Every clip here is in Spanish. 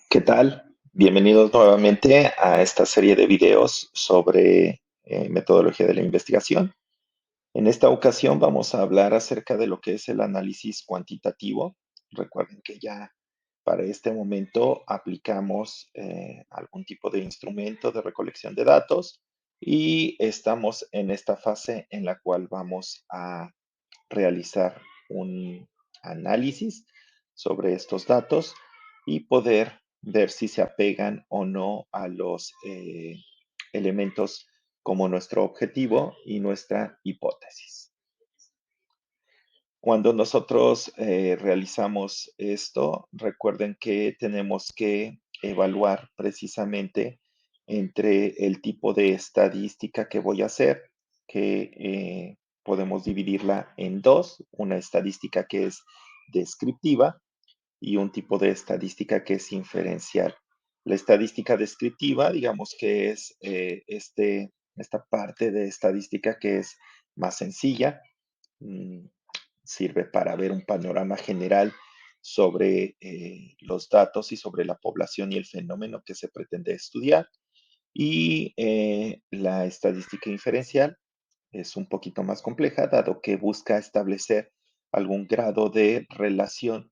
¿Qué tal? Bienvenidos nuevamente a esta serie de videos sobre metodología de la investigación. En esta ocasión vamos a hablar acerca de lo que es el análisis cuantitativo. Recuerden que ya para este momento aplicamos algún tipo de instrumento de recolección de datos y estamos en esta fase en la cual vamos a realizar un análisis sobre estos datos y poder ver si se apegan o no a los elementos como nuestro objetivo y nuestra hipótesis. Cuando nosotros realizamos esto, recuerden que tenemos que evaluar precisamente entre el tipo de estadística que voy a hacer, que podemos dividirla en dos, una estadística que es descriptiva y un tipo de estadística que es inferencial. La estadística descriptiva, digamos que es esta parte de estadística que es más sencilla, mm, sirve para ver un panorama general sobre los datos y sobre la población y el fenómeno que se pretende estudiar. Y la estadística inferencial es un poquito más compleja, dado que busca establecer algún grado de relación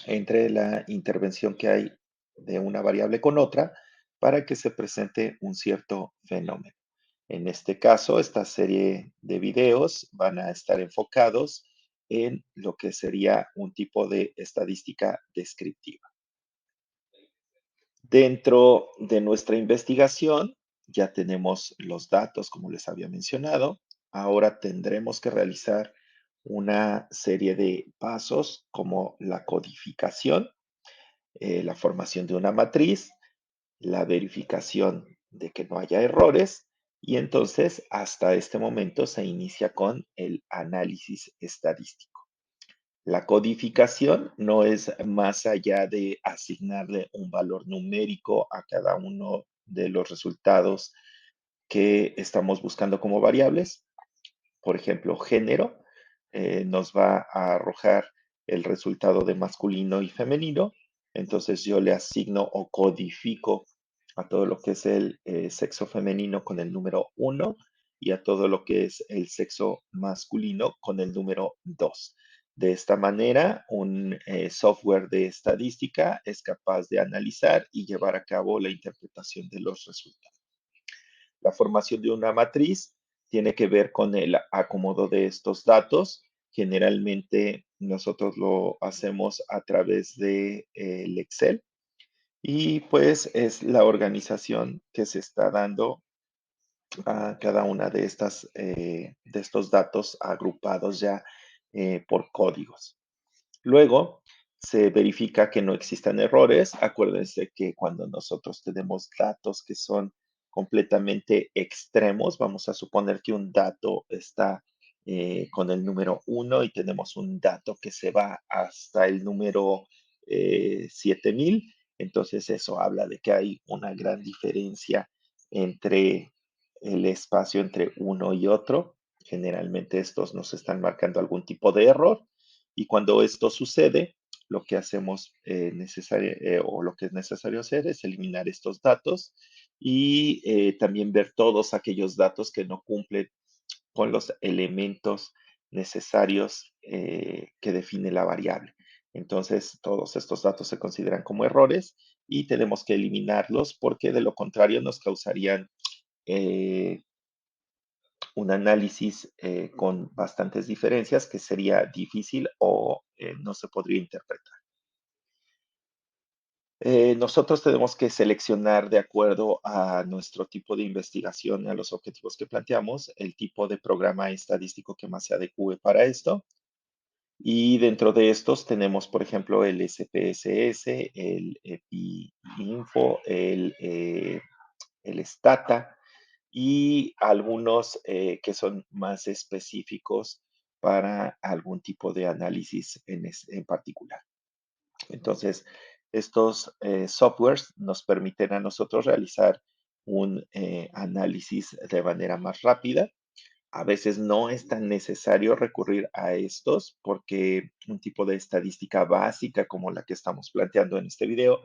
entre la intervención que hay de una variable con otra para que se presente un cierto fenómeno. En este caso, esta serie de videos van a estar enfocados en lo que sería un tipo de estadística descriptiva. Dentro de nuestra investigación ya tenemos los datos, como les había mencionado. Ahora tendremos que realizar una serie de pasos como la codificación, la formación de una matriz, la verificación de que no haya errores y entonces hasta este momento se inicia con el análisis estadístico. La codificación no es más allá de asignarle un valor numérico a cada uno de los resultados que estamos buscando como variables. Por ejemplo, género nos va a arrojar el resultado de masculino y femenino. Entonces yo le asigno o codifico a todo lo que es el sexo femenino con el número 1 y a todo lo que es el sexo masculino con el número 2. De esta manera, un software de estadística es capaz de analizar y llevar a cabo la interpretación de los resultados. La formación de una matriz tiene que ver con el acomodo de estos datos. Generalmente nosotros lo hacemos a través de el Excel y pues es la organización que se está dando a cada una de estos datos agrupados ya por códigos. Luego se verifica que no existan errores. Acuérdense que cuando nosotros tenemos datos que son completamente extremos, vamos a suponer que un dato está con el número 1 y tenemos un dato que se va hasta el número 7000. Entonces eso habla de que hay una gran diferencia entre el espacio entre uno y otro. Generalmente estos nos están marcando algún tipo de error y cuando esto sucede, lo que hacemos o lo que es necesario hacer es eliminar estos datos y también ver todos aquellos datos que no cumplen con los elementos necesarios que define la variable. Entonces, todos estos datos se consideran como errores y tenemos que eliminarlos porque de lo contrario nos causarían eh, un análisis con bastantes diferencias que sería difícil o no se podría interpretar. Nosotros tenemos que seleccionar de acuerdo a nuestro tipo de investigación y a los objetivos que planteamos, el tipo de programa estadístico que más se adecue para esto. Y dentro de estos tenemos, por ejemplo, el SPSS, el EPIINFO, el Stata y algunos que son más específicos para algún tipo de análisis en particular. Entonces, estos softwares nos permiten a nosotros realizar un análisis de manera más rápida. A veces no es tan necesario recurrir a estos porque un tipo de estadística básica como la que estamos planteando en este video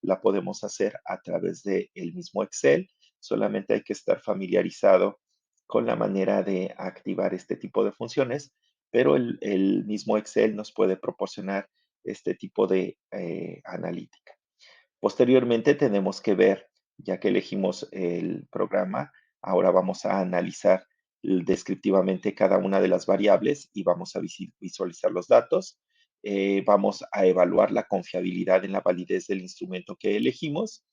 la podemos hacer a través del mismo Excel. Solamente hay que estar familiarizado con la manera de activar este tipo de funciones, pero el mismo Excel nos puede proporcionar este tipo de analítica. Posteriormente tenemos que ver, ya que elegimos el programa, ahora vamos a analizar descriptivamente cada una de las variables y vamos a visualizar los datos. Vamos a evaluar la confiabilidad en la validez del instrumento que elegimos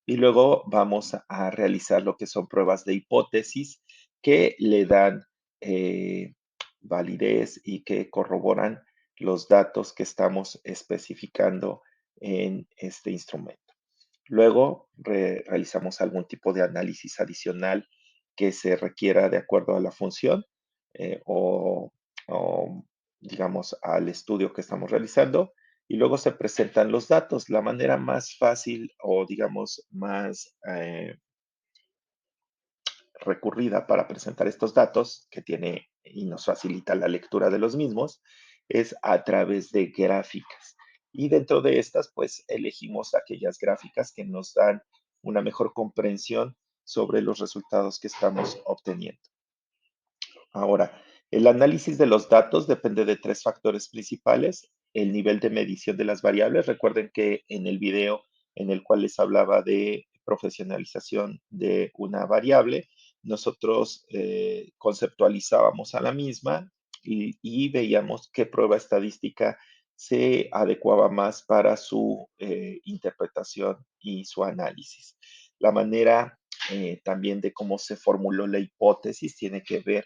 y luego vamos a realizar lo que son pruebas de hipótesis que le dan eh, validez y que corroboran los datos que estamos especificando en este instrumento. Luego realizamos algún tipo de análisis adicional que se requiera de acuerdo a la función eh, o, o, digamos, al estudio que estamos realizando. Y luego se presentan los datos. La manera más fácil o, digamos, más recurrida para presentar estos datos, que tiene y nos facilita la lectura de los mismos, es a través de gráficas. Y dentro de estas, pues elegimos aquellas gráficas que nos dan una mejor comprensión sobre los resultados que estamos obteniendo. Ahora, el análisis de los datos depende de tres factores principales. El nivel de medición de las variables. Recuerden que en el video en el cual les hablaba de profesionalización de una variable, nosotros conceptualizábamos a la misma y veíamos qué prueba estadística se adecuaba más para su interpretación y su análisis. La manera también de cómo se formuló la hipótesis tiene que ver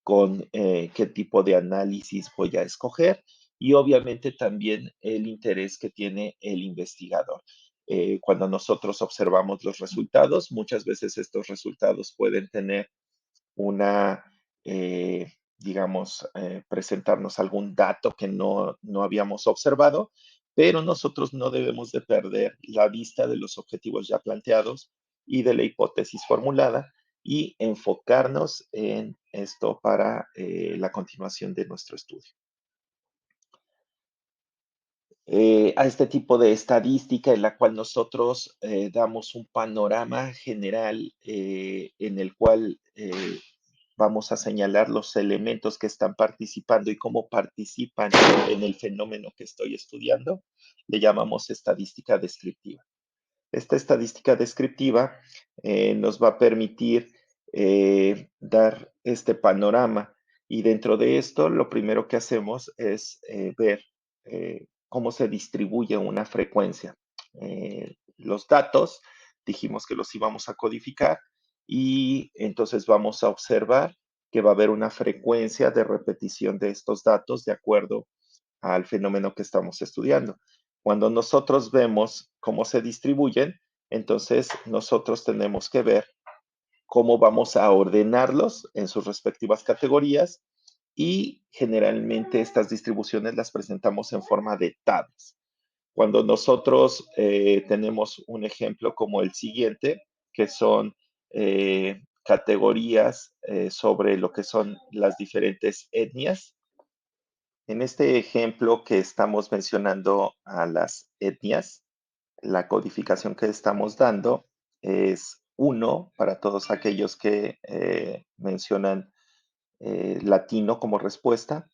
con qué tipo de análisis voy a escoger y obviamente también el interés que tiene el investigador. Cuando nosotros observamos los resultados, muchas veces estos resultados pueden tener una, digamos, presentarnos algún dato que no habíamos observado, pero nosotros no debemos de perder la vista de los objetivos ya planteados y de la hipótesis formulada y enfocarnos en esto para la continuación de nuestro estudio. A este tipo de estadística en la cual nosotros damos un panorama general en el cual vamos a señalar los elementos que están participando y cómo participan en el fenómeno que estoy estudiando, le llamamos estadística descriptiva. Esta estadística descriptiva nos va a permitir dar este panorama y dentro de esto lo primero que hacemos es ver cómo se distribuye una frecuencia. Los datos dijimos que los íbamos a codificar y entonces vamos a observar que va a haber una frecuencia de repetición de estos datos de acuerdo al fenómeno que estamos estudiando. Cuando nosotros vemos cómo se distribuyen, entonces nosotros tenemos que ver cómo vamos a ordenarlos en sus respectivas categorías y generalmente estas distribuciones las presentamos en forma de tablas. Cuando nosotros tenemos un ejemplo como el siguiente, que son categorías sobre lo que son las diferentes etnias, en este ejemplo que estamos mencionando a las etnias, la codificación que estamos dando es uno para todos aquellos que mencionan latino como respuesta,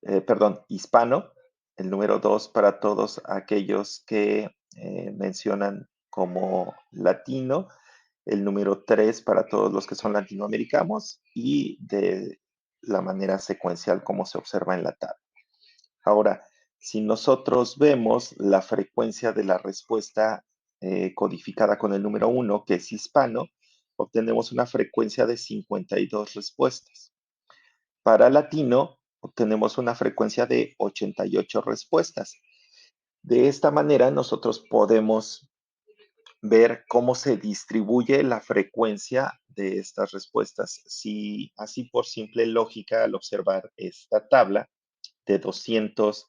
perdón, hispano. El número 2 para todos aquellos que mencionan como latino. El número 3 para todos los que son latinoamericanos y de la manera secuencial como se observa en la tabla. Ahora, si nosotros vemos la frecuencia de la respuesta codificada con el número 1, que es hispano, obtenemos una frecuencia de 52 respuestas. Para latino, obtenemos una frecuencia de 88 respuestas. De esta manera, nosotros podemos ver cómo se distribuye la frecuencia de estas respuestas. Si así por simple lógica, al observar esta tabla, de 200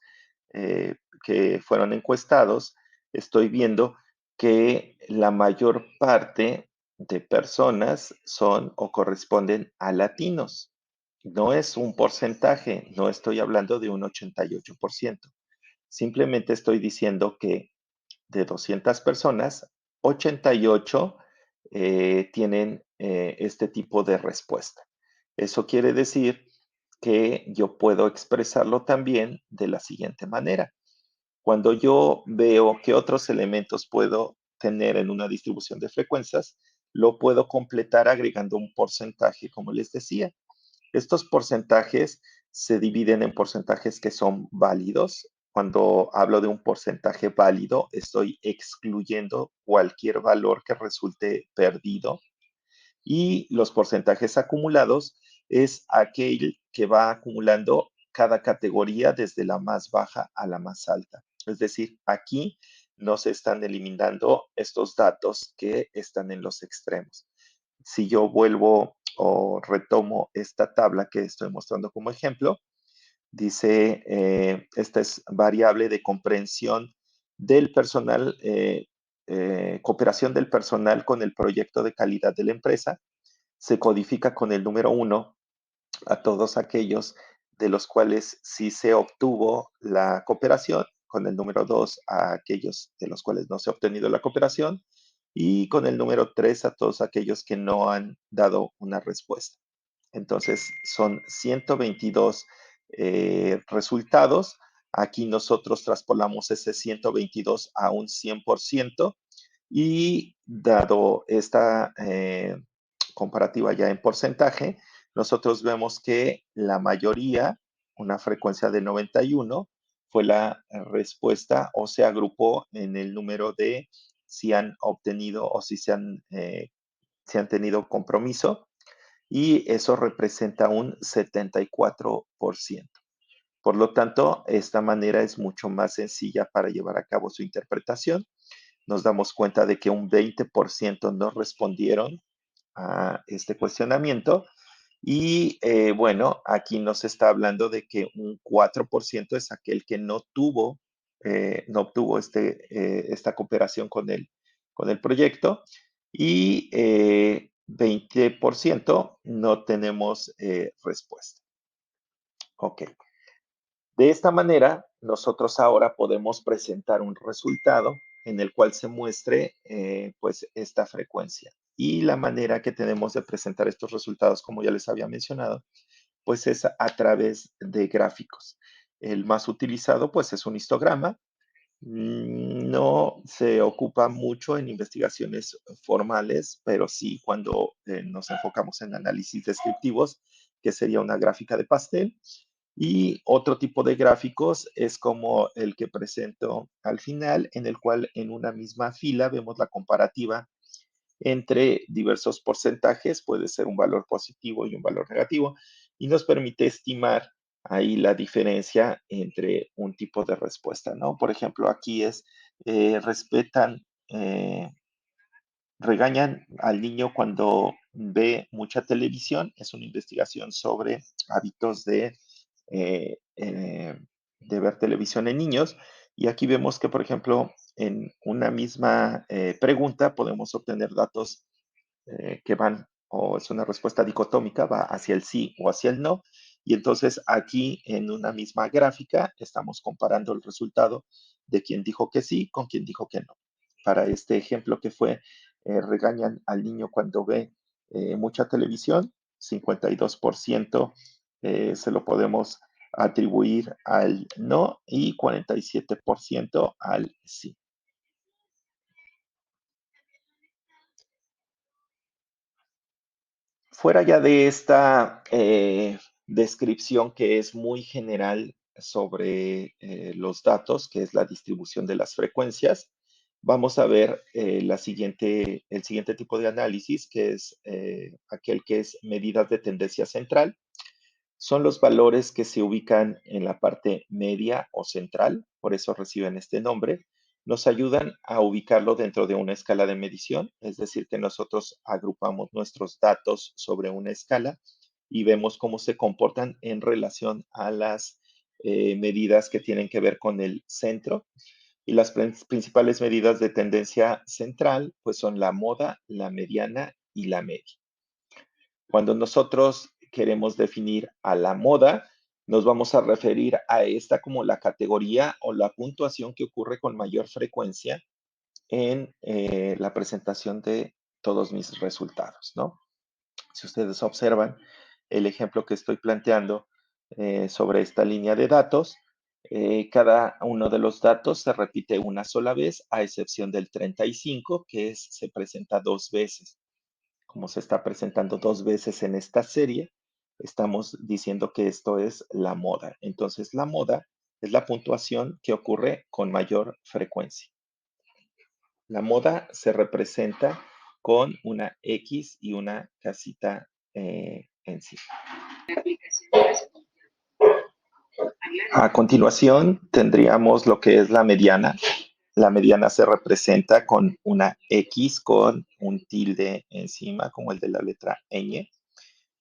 que fueron encuestados, estoy viendo que la mayor parte de personas son o corresponden a latinos. No es un porcentaje, no estoy hablando de un 88%. Simplemente estoy diciendo que de 200 personas, 88 tienen este tipo de respuesta. Eso quiere decir que yo puedo expresarlo también de la siguiente manera. Cuando yo veo qué otros elementos puedo tener en una distribución de frecuencias, lo puedo completar agregando un porcentaje, como les decía. Estos porcentajes se dividen en porcentajes que son válidos. Cuando hablo de un porcentaje válido, estoy excluyendo cualquier valor que resulte perdido. Y los porcentajes acumulados es aquel que va acumulando cada categoría desde la más baja a la más alta. Es decir, aquí no se están eliminando estos datos que están en los extremos. Si yo vuelvo o retomo esta tabla que estoy mostrando como ejemplo, dice, esta es variable de comprensión del personal, cooperación del personal con el proyecto de calidad de la empresa. Se codifica con el número 1 a todos aquellos de los cuales sí se obtuvo la cooperación, con el número 2 a aquellos de los cuales no se ha obtenido la cooperación y con el número 3 a todos aquellos que no han dado una respuesta. Entonces son 122 resultados. Aquí nosotros traspolamos ese 122 a un 100% y dado esta comparativa ya en porcentaje, nosotros vemos que la mayoría, una frecuencia de 91, fue la respuesta o se agrupó en el número de si han obtenido o si han tenido compromiso y eso representa un 74%. Por lo tanto, esta manera es mucho más sencilla para llevar a cabo su interpretación. Nos damos cuenta de que un 20% no respondieron a este cuestionamiento y bueno, aquí nos está hablando de que un 4% es aquel que no obtuvo esta cooperación con el proyecto y 20% no tenemos respuesta. Ok. De esta manera, nosotros ahora podemos presentar un resultado en el cual se muestre pues esta frecuencia. Y la manera que tenemos de presentar estos resultados, como ya les había mencionado, pues es a través de gráficos. El más utilizado pues es un histograma. No se ocupa mucho en investigaciones formales, pero sí cuando nos enfocamos en análisis descriptivos, que sería una gráfica de pastel. Y otro tipo de gráficos es como el que presento al final, en el cual en una misma fila vemos la comparativa entre diversos porcentajes, puede ser un valor positivo y un valor negativo, y nos permite estimar ahí la diferencia entre un tipo de respuesta, ¿no? Por ejemplo, aquí es, respetan, regañan al niño cuando ve mucha televisión, es una investigación sobre hábitos eh, eh, de ver televisión en niños, y aquí vemos que, por ejemplo, en una misma pregunta podemos obtener datos que van, o es una respuesta dicotómica, va hacia el sí o hacia el no. Y entonces aquí en una misma gráfica estamos comparando el resultado de quien dijo que sí con quien dijo que no. Para este ejemplo que fue, regañan al niño cuando ve mucha televisión, 52% se lo podemos atribuir al no y 47% al sí. Fuera ya de esta descripción que es muy general sobre los datos, que es la distribución de las frecuencias, vamos a ver el siguiente tipo de análisis, que es aquel que es medidas de tendencia central. Son los valores que se ubican en la parte media o central, por eso reciben este nombre. Nos ayudan a ubicarlo dentro de una escala de medición, es decir, que nosotros agrupamos nuestros datos sobre una escala y vemos cómo se comportan en relación a las medidas que tienen que ver con el centro. Y las principales medidas de tendencia central, pues son la moda, la mediana y la media. Cuando nosotros queremos definir a la moda, nos vamos a referir a esta como la categoría o la puntuación que ocurre con mayor frecuencia en la presentación de todos mis resultados, ¿no? Si ustedes observan el ejemplo que estoy planteando sobre esta línea de datos, cada uno de los datos se repite una sola vez, a excepción del 35, que se presenta dos veces. Como se está presentando dos veces en esta serie, estamos diciendo que esto es la moda. Entonces, la moda es la puntuación que ocurre con mayor frecuencia. La moda se representa con una X y una casita encima. A continuación, tendríamos lo que es la mediana. La mediana se representa con una X con un tilde encima, como el de la letra ñ.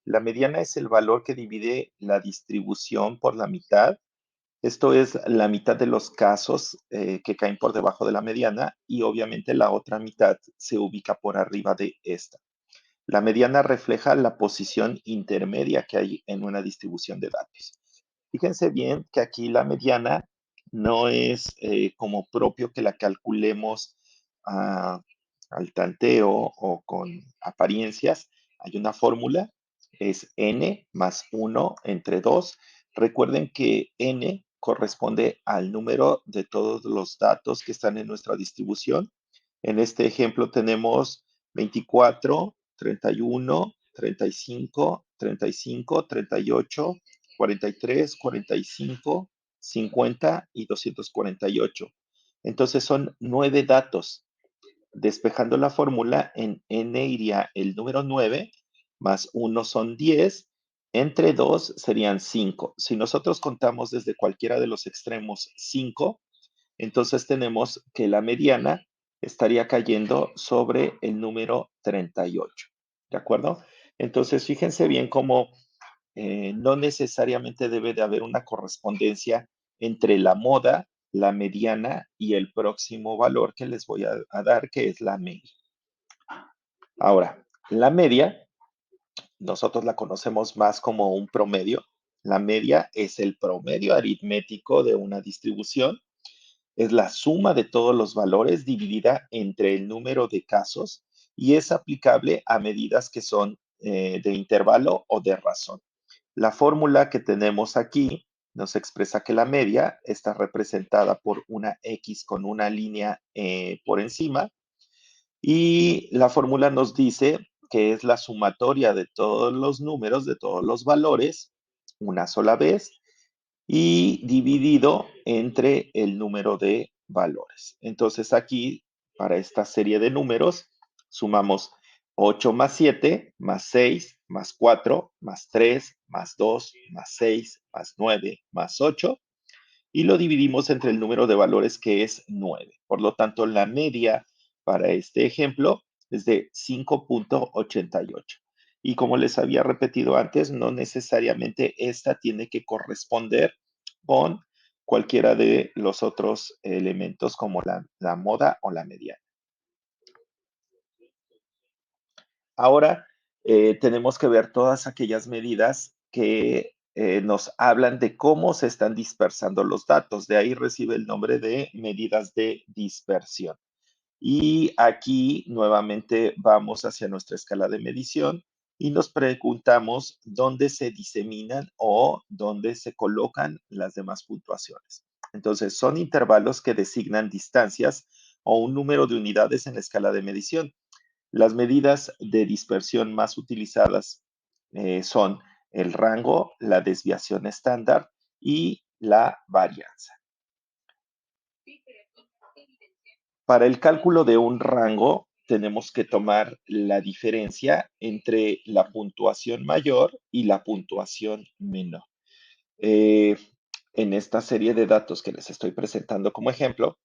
La mediana es el valor que divide la distribución por la mitad. Esto es la mitad de los casos que caen por debajo de la mediana y obviamente la otra mitad se ubica por arriba de esta. La mediana refleja la posición intermedia que hay en una distribución de datos. Fíjense bien que aquí la mediana no es como propio que la calculemos ah, al tanteo o con apariencias. Hay una fórmula, es n más 1 entre 2. Recuerden que n corresponde al número de todos los datos que están en nuestra distribución. En este ejemplo tenemos 24, 31, 35, 35, 38, 43, 45, 50 y 248. Entonces son 9 datos. Despejando la fórmula, en n iría el número 9, más 1 son 10, entre 2 serían 5. Si nosotros contamos desde cualquiera de los extremos 5, entonces tenemos que la mediana estaría cayendo sobre el número 38. ¿De acuerdo? Entonces, fíjense bien cómo no necesariamente debe de haber una correspondencia entre la moda, la mediana y el próximo valor que les voy a dar, que es la media. Ahora, la media, nosotros la conocemos más como un promedio. La media es el promedio aritmético de una distribución. Es la suma de todos los valores dividida entre el número de casos y es aplicable a medidas que son de intervalo o de razón. La fórmula que tenemos aquí nos expresa que la media está representada por una X con una línea por encima y la fórmula nos dice que es la sumatoria de todos los números, de todos los valores, una sola vez y dividido entre el número de valores. Entonces aquí, para esta serie de números, sumamos 8 más 7, más 6, más 4, más 3, más 2, más 6, más 9, más 8, y lo dividimos entre el número de valores que es 9. Por lo tanto, la media para este ejemplo es de 5.88. Y como les había repetido antes, no necesariamente esta tiene que corresponder con cualquiera de los otros elementos como la moda o la mediana. Ahora tenemos que ver todas aquellas medidas que nos hablan de cómo se están dispersando los datos. De ahí recibe el nombre de medidas de dispersión. Y aquí nuevamente vamos hacia nuestra escala de medición y nos preguntamos dónde se diseminan o dónde se colocan las demás puntuaciones. Entonces, son intervalos que designan distancias o un número de unidades en la escala de medición. Las medidas de dispersión más utilizadas son el rango, la desviación estándar y la varianza. Para el cálculo de un rango, tenemos que tomar la diferencia entre la puntuación mayor y la puntuación menor. Eh, en esta serie de datos que les estoy presentando como ejemplo,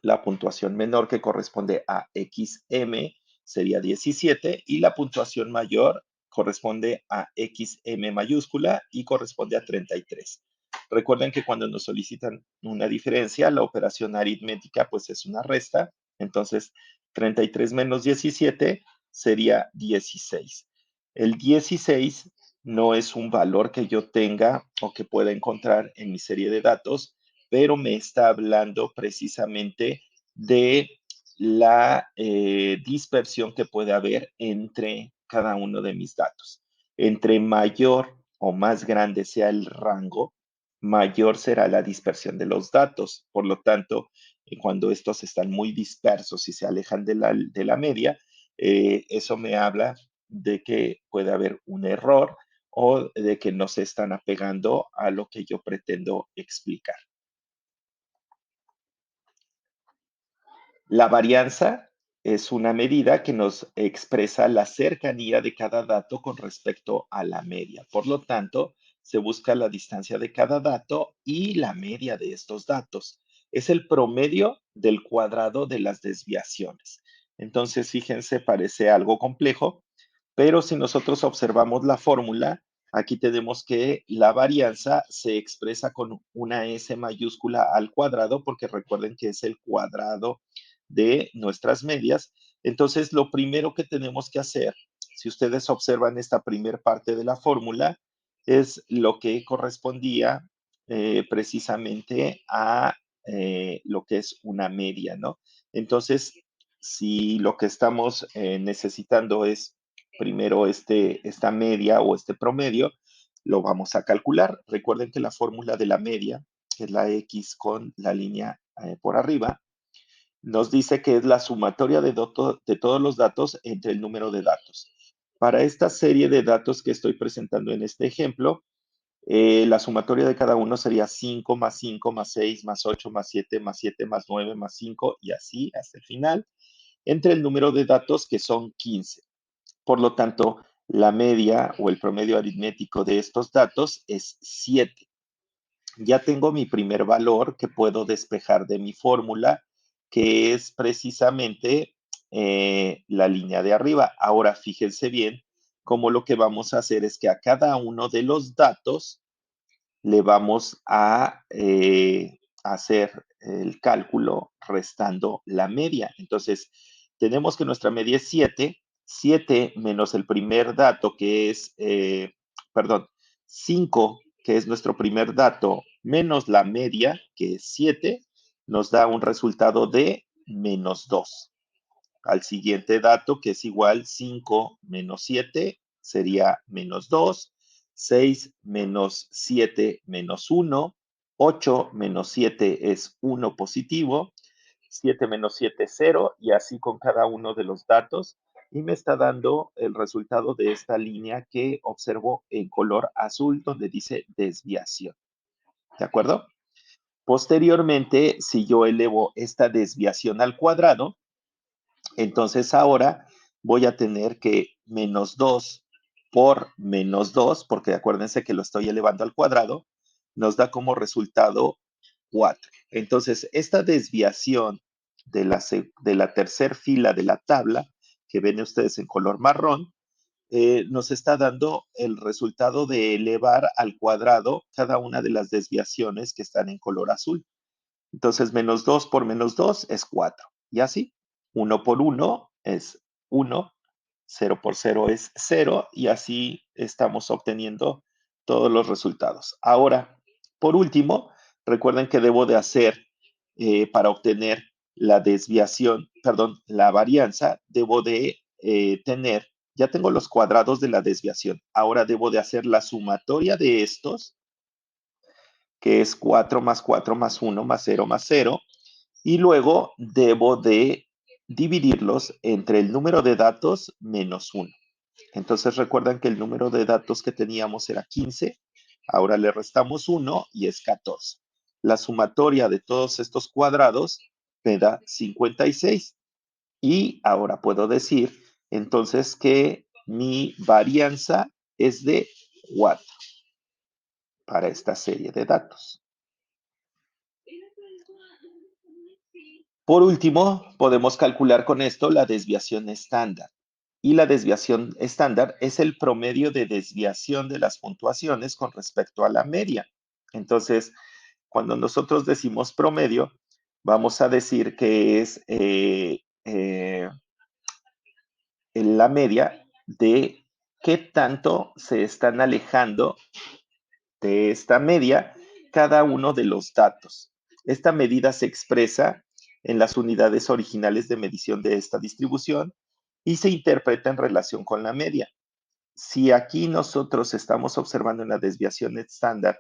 la puntuación menor que corresponde a XM sería 17 y la puntuación mayor corresponde a XM mayúscula y corresponde a 33. Recuerden que cuando nos solicitan una diferencia, la operación aritmética pues es una resta. Entonces, 33 menos 17 sería 16. El 16 no es un valor que yo tenga o que pueda encontrar en mi serie de datos, pero me está hablando precisamente de la dispersión que puede haber entre cada uno de mis datos. Entre mayor o más grande sea el rango, mayor será la dispersión de los datos. Por lo tanto, cuando estos están muy dispersos y se alejan de la media, eso me habla de que puede haber un error o de que no se están apegando a lo que yo pretendo explicar. La varianza es una medida que nos expresa la cercanía de cada dato con respecto a la media. Por lo tanto, se busca la distancia de cada dato y la media de estos datos. Es el promedio del cuadrado de las desviaciones. Entonces, fíjense, parece algo complejo, pero si nosotros observamos la fórmula, aquí tenemos que la varianza se expresa con una S mayúscula al cuadrado, porque recuerden que es el cuadrado de nuestras medias. Entonces, lo primero que tenemos que hacer, si ustedes observan esta primera parte de la fórmula, es lo que correspondía precisamente a lo que es una media, ¿no? Entonces, si lo que estamos necesitando es primero esta media o este promedio, lo vamos a calcular. Recuerden que la fórmula de la media, que es la X con la línea por arriba, nos dice que es la sumatoria de todos los datos entre el número de datos. Para esta serie de datos que estoy presentando en este ejemplo, la sumatoria de cada uno sería 5 más 5 más 6 más 8 más 7 más 9 más 5 y así hasta el final, entre el número de datos que son 15. Por lo tanto, la media o el promedio aritmético de estos datos es 7. Ya tengo mi primer valor que puedo despejar de mi fórmula, que es precisamente la línea de arriba. Ahora, fíjense bien cómo lo que vamos a hacer es que a cada uno de los datos le vamos a hacer el cálculo restando la media. Entonces, tenemos que nuestra media es 7, 7 menos el primer dato que es, perdón, 5, que es nuestro primer dato, menos la media, que es 7, nos da un resultado de -2. Al siguiente dato, que es igual 5 menos 7, sería -2, 6 menos 7 menos 1, 8 menos 7 es 1 positivo, 7 menos 7 es 0, y así con cada uno de los datos. Y me está dando el resultado de esta línea que observo en color azul, donde dice desviación. ¿De acuerdo? Posteriormente, si yo elevo esta desviación al cuadrado, entonces ahora voy a tener que -2 por -2, porque acuérdense que lo estoy elevando al cuadrado, nos da como resultado 4. Entonces, esta desviación de la tercera fila de la tabla, que ven ustedes en color marrón, nos está dando el resultado de elevar al cuadrado cada una de las desviaciones que están en color azul. Entonces, -2 por -2 es 4. Y así, 1 por 1 es 1, 0 por 0 es 0, y así estamos obteniendo todos los resultados. Ahora, por último, recuerden que debo de hacer, para obtener la desviación, perdón, la varianza, debo de tener, ya tengo los cuadrados de la desviación, ahora debo de hacer la sumatoria de estos, que es 4 más 4 más 1 más 0, y luego debo de dividirlos entre el número de datos menos 1. Entonces recuerdan que el número de datos que teníamos era 15, ahora le restamos 1 y es 14. La sumatoria de todos estos cuadrados me da 56. Y ahora puedo decir entonces que mi varianza es de 4 para esta serie de datos. Por último, podemos calcular con esto la desviación estándar. Y la desviación estándar es el promedio de desviación de las puntuaciones con respecto a la media. Entonces, cuando nosotros decimos promedio, vamos a decir que es la media de qué tanto se están alejando de esta media cada uno de los datos. Esta medida se expresa en las unidades originales de medición de esta distribución y se interpreta en relación con la media. Si aquí nosotros estamos observando una desviación estándar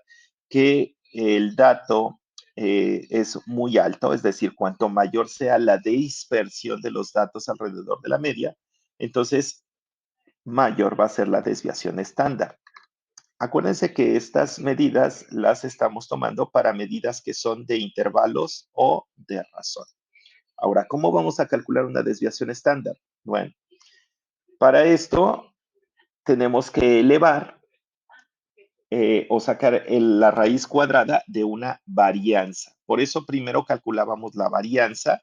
que el dato es muy alto, es decir, cuanto mayor sea la dispersión de los datos alrededor de la media, entonces mayor va a ser la desviación estándar. Acuérdense que estas medidas las estamos tomando para medidas que son de intervalos o de razón. Ahora, ¿cómo vamos a calcular una desviación estándar? Bueno, para esto tenemos que elevar o sacar la raíz cuadrada de una varianza. Por eso primero calculábamos la varianza,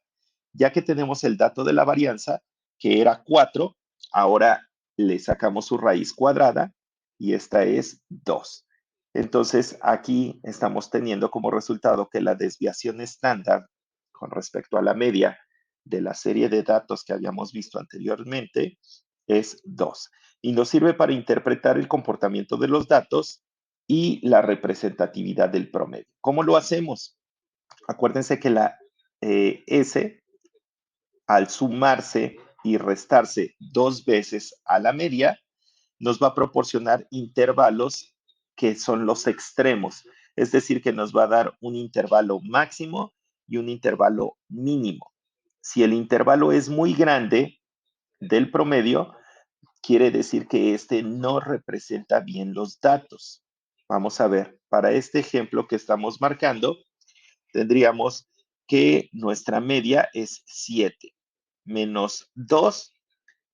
ya que tenemos el dato de la varianza, que era 4, ahora le sacamos su raíz cuadrada y esta es 2. Entonces aquí estamos teniendo como resultado que la desviación estándar con respecto a la media de la serie de datos que habíamos visto anteriormente es 2 y nos sirve para interpretar el comportamiento de los datos y la representatividad del promedio. ¿Cómo lo hacemos? Acuérdense que la S, al sumarse y restarse 2 veces a la media, nos va a proporcionar intervalos que son los extremos. Es decir, que nos va a dar un intervalo máximo y un intervalo mínimo. Si el intervalo es muy grande del promedio, quiere decir que este no representa bien los datos. Vamos a ver, para este ejemplo que estamos marcando, tendríamos que nuestra media es 7 menos 2,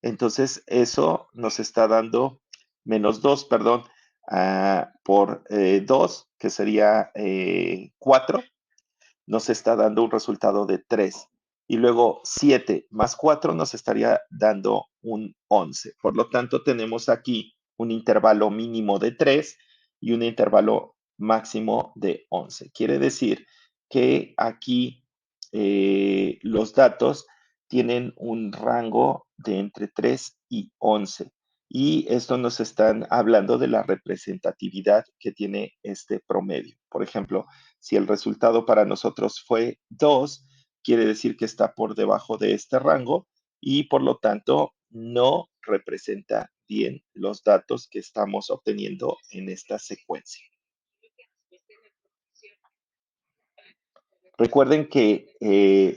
entonces eso nos está dando menos 2, perdón, por 2, que sería 4, nos está dando un resultado de 3. Y luego 7 más 4 nos estaría dando un 11. Por lo tanto, tenemos aquí un intervalo mínimo de 3 y un intervalo máximo de 11. Quiere decir que aquí los datos tienen un rango de entre 3 y 11. Y esto nos están hablando de la representatividad que tiene este promedio. Por ejemplo, si el resultado para nosotros fue 2, quiere decir que está por debajo de este rango y por lo tanto no representa bien los datos que estamos obteniendo en esta secuencia. Recuerden que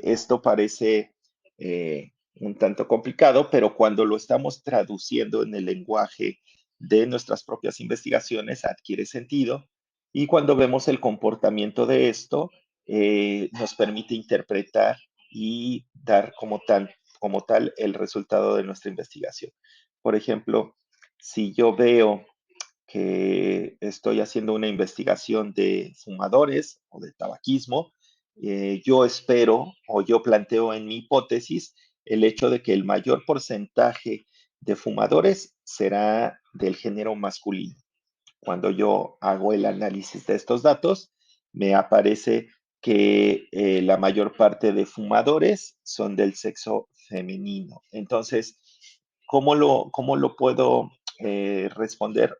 esto parece un tanto complicado, pero cuando lo estamos traduciendo en el lenguaje de nuestras propias investigaciones adquiere sentido y cuando vemos el comportamiento de esto nos permite interpretar y dar como tal el resultado de nuestra investigación. Por ejemplo, si yo veo que estoy haciendo una investigación de fumadores o de tabaquismo, yo espero o yo planteo en mi hipótesis el hecho de que el mayor porcentaje de fumadores será del género masculino. Cuando yo hago el análisis de estos datos, me aparece que la mayor parte de fumadores son del sexo femenino. Entonces, ¿cómo lo puedo responder?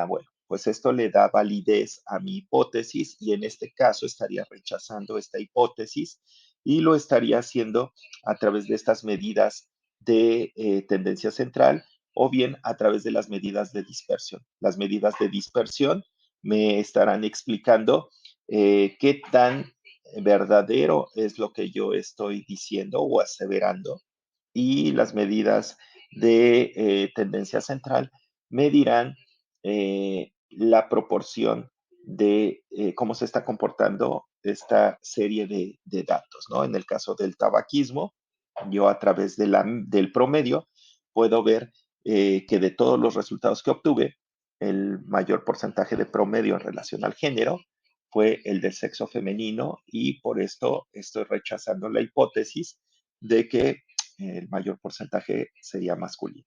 Bueno, pues esto le da validez a mi hipótesis y en este caso estaría rechazando esta hipótesis y lo estaría haciendo a través de estas medidas de tendencia central o bien a través de las medidas de dispersión. Las medidas de dispersión me estarán explicando qué tan verdadero es lo que yo estoy diciendo o aseverando y las medidas de tendencia central medirán la proporción de cómo se está comportando esta serie de datos, ¿no? En el caso del tabaquismo, yo a través del promedio puedo ver que de todos los resultados que obtuve, el mayor porcentaje de promedio en relación al género fue el del sexo femenino y por esto estoy rechazando la hipótesis de que el mayor porcentaje sería masculino.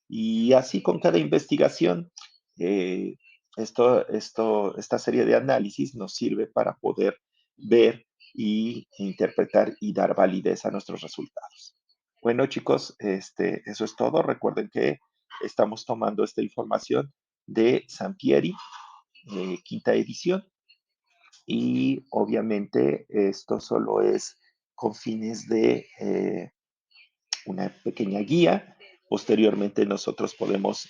Y así con cada investigación, eh, esta serie de análisis nos sirve para poder ver y interpretar y dar validez a nuestros resultados. Bueno, chicos, eso es todo. Recuerden que estamos tomando esta información de Sampieri, quinta edición, y obviamente esto solo es con fines de una pequeña guía. Posteriormente nosotros podemos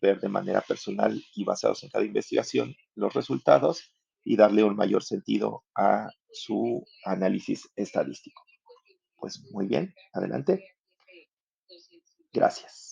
ver de manera personal y basados en cada investigación los resultados y darle un mayor sentido a su análisis estadístico. Pues muy bien, adelante. Gracias.